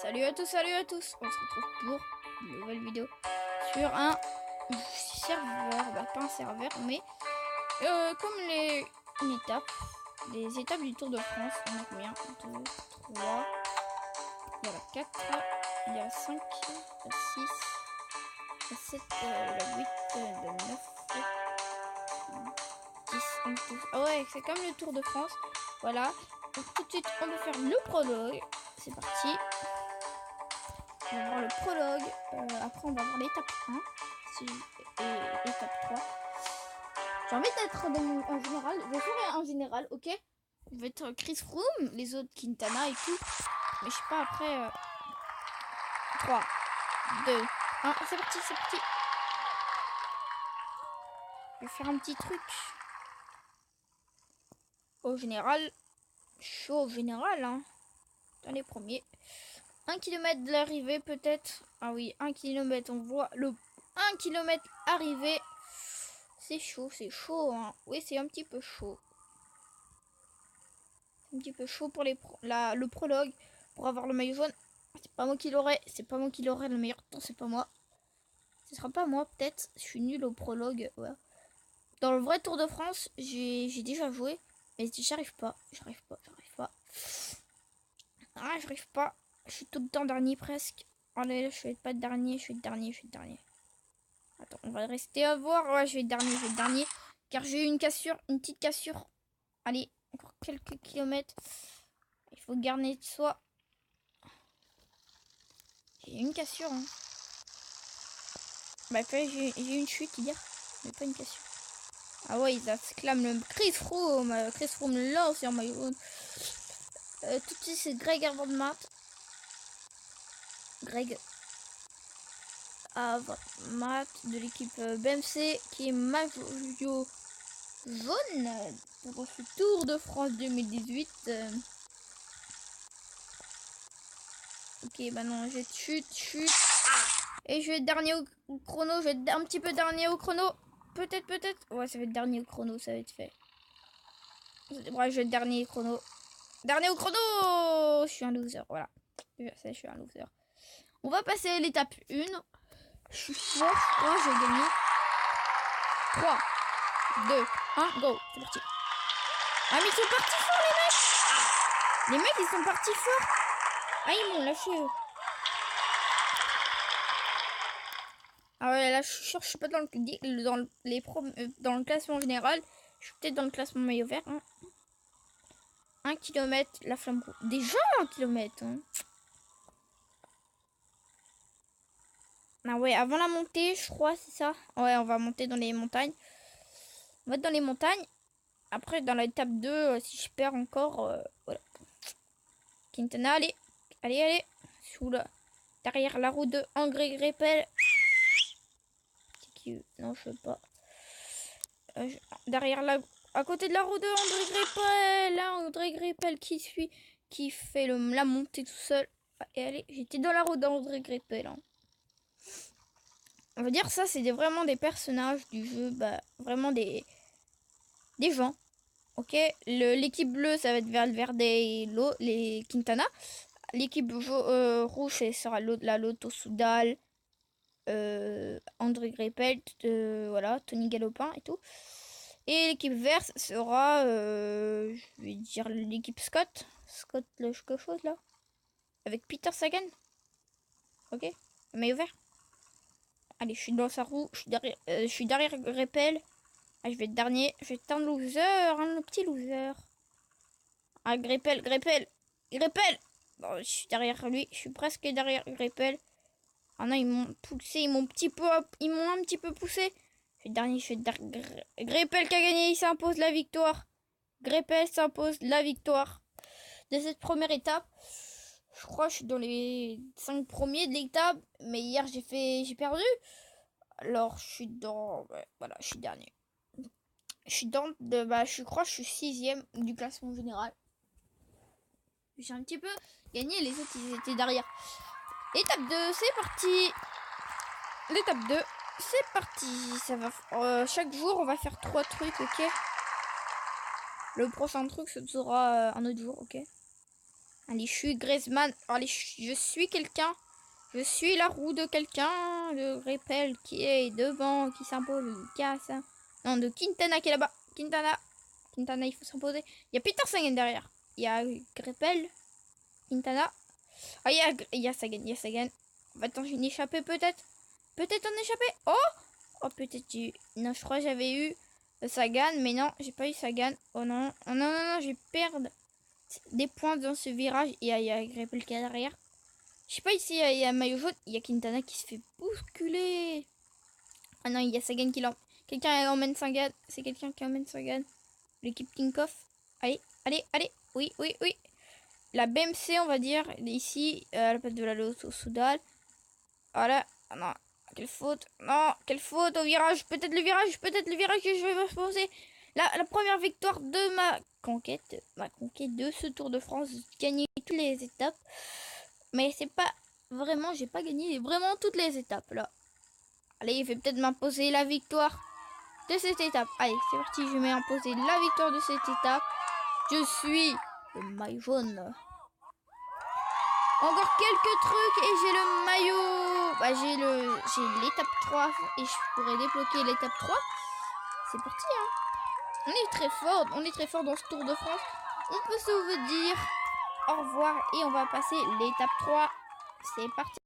Salut à tous, on se retrouve pour une nouvelle vidéo sur un serveur, pas un serveur, mais comme les étapes du Tour de France. On a combien? 2, 3, il y a la 4, il y a 5, la 6, la 7, la 8, la 9, 10, 11, 12. Ah ouais, c'est comme le Tour de France, voilà. Donc tout de suite, on va faire le prologue, c'est parti. On va voir le prologue. Après, on va voir l'étape 1 et l'étape 3. J'ai envie d'être en général. Je ferai en général, ok? Je vais être Chris Froome, les autres Quintana et tout. Mais je sais pas, après. 3, 2, 1. C'est parti, c'est parti. Je vais faire un petit truc. Au général. Chaud au général, hein. Dans les premiers. 1 km de l'arrivée, peut-être. Ah oui, 1 km. On voit le 1 km arrivé. C'est chaud, hein. Oui, c'est un petit peu chaud. Un petit peu chaud pour le prologue. Pour avoir le maillot jaune. C'est pas moi qui l'aurai. C'est pas moi qui l'aurai. Le meilleur temps, c'est pas moi. Ce sera pas moi, peut-être. Je suis nul au prologue. Ouais. Dans le vrai Tour de France, j'ai déjà joué. Mais j'arrive pas. J'arrive pas. Ah, j'arrive pas. Je suis tout le temps dernier presque. Allez, là, je vais pas dernier. Je vais être dernier. Attends, on va rester à voir. Ouais, je vais être dernier. Car j'ai eu une cassure. Une petite cassure. Allez, encore quelques kilomètres. Il faut garder de soi. J'ai eu une cassure. Hein. Bah, j'ai eu une chute hier. Mais pas une cassure. Ah ouais, ils exclament le Chris Froome. Chris Froome là, c'est en maillot jaune. Tout de suite, c'est Greg avant de mat. Greg avant mat de l'équipe BMC qui est maillot jaune pour ce Tour de France 2018. Ok, bah non, j'ai chute. Et je vais être dernier au chrono. Je vais être un petit peu dernier au chrono. Peut-être. Ouais, ça va être dernier au chrono, ça va être fait. Ouais, je vais être dernier au chrono. Dernier au chrono. Je suis un loser, voilà. Je suis un loser. On va passer à l'étape 1. Je suis fort, je crois, j'ai gagné. 3, 2, 1, go. C'est parti. Ah, mais ils sont partis forts, les mecs. Les mecs, ils sont partis forts. Ah, ils m'ont lâché, eux. Ah ouais, là, je suis sûr, je suis pas dans le classement général. Je suis peut-être dans le classement maillot vert. Hein. 1 km, la flamme rouge. Déjà 1 km. Hein. Ah ouais, avant la montée, je crois, c'est ça. Ouais, on va monter dans les montagnes. On va être dans les montagnes. Après, dans l'étape 2, si je perds encore, voilà. Quintana, allez. Sous derrière la roue de André Greipel. C'est qui? Non, je sais pas. Derrière à côté de la roue de André Greipel. Là, André Greipel qui fait la montée tout seul. Et allez, j'étais dans la roue d'André Greipel. Hein. On va dire ça, c'est vraiment des personnages du jeu. Bah, vraiment des gens. Ok, l'équipe bleue, ça va être Valverde et les Quintana. L'équipe rouge, ce sera la Lotto Soudal, André Greipel, voilà, Tony Galopin et tout. Et l'équipe verte sera, je vais dire l'équipe Scott quelque chose là, avec Peter Sagan. Ok, maillot vert. Allez, je suis dans sa roue, je suis derrière Greipel. Ah, je vais être dernier, je vais être un loser, un petit loser. Ah, Greipel. Bon, je suis derrière lui, je suis presque derrière Greipel. Ah non, ils m'ont poussé, ils m'ont un petit peu poussé. Je suis dernier. Greipel qui a gagné, il s'impose la victoire. Greipel s'impose la victoire de cette première étape. Je crois que je suis dans les 5 premiers de l'étape, mais hier j'ai perdu. Alors je suis dans, voilà, je suis dernier. Je suis je crois que je suis 6ème du classement général. J'ai un petit peu gagné, les autres ils étaient derrière. Étape 2, c'est parti. L'étape 2, c'est parti. Ça va. Chaque jour, on va faire 3 trucs, ok. Le prochain truc, ce sera un autre jour, ok. Allez, je suis Griezmann. Allez, je suis quelqu'un. Je suis la roue de quelqu'un. De Repel qui est devant, qui s'impose. Casse. Non, de Quintana qui est là-bas. Quintana, il faut s'imposer. Il y a Peter Sagan derrière. Il y a Repel. Quintana. Ah, il y a Sagan. On va tenter une échappée peut-être. Peut-être en échappée. Oh, peut-être j'ai... Non, je crois que j'avais eu Sagan. Mais non, j'ai pas eu Sagan. Oh non. Oh non, non, non, je vais perdre des points dans ce virage. Il y a Repel qui est derrière. Je sais pas, ici, il y a maillot jaune. Il y a Quintana qui se fait bousculer. Ah non, il y a Sagan qui l'emmène. Quelqu'un emmène Sagan. C'est quelqu'un qui emmène Sagan. L'équipe Tinkoff. Allez, allez, allez. Oui, oui, oui. La BMC, on va dire, ici, à la place de la Lotto Soudal. Voilà. Ah non, quelle faute. Non, quelle faute au virage. Peut-être le virage que je vais me poser. La première victoire de ma conquête de ce Tour de France. Gagner toutes les étapes. Mais c'est pas vraiment, j'ai pas gagné vraiment toutes les étapes là. Allez, je vais peut-être m'imposer la victoire de cette étape. Allez, c'est parti, je vais m'imposer la victoire de cette étape. Je suis le maillot jaune. Encore quelques trucs et j'ai le maillot. Bah, j'ai l'étape 3 et je pourrais débloquer l'étape 3. C'est parti, hein. On est très fort dans ce Tour de France. On peut se dire au revoir et on va passer l'étape 3. C'est parti.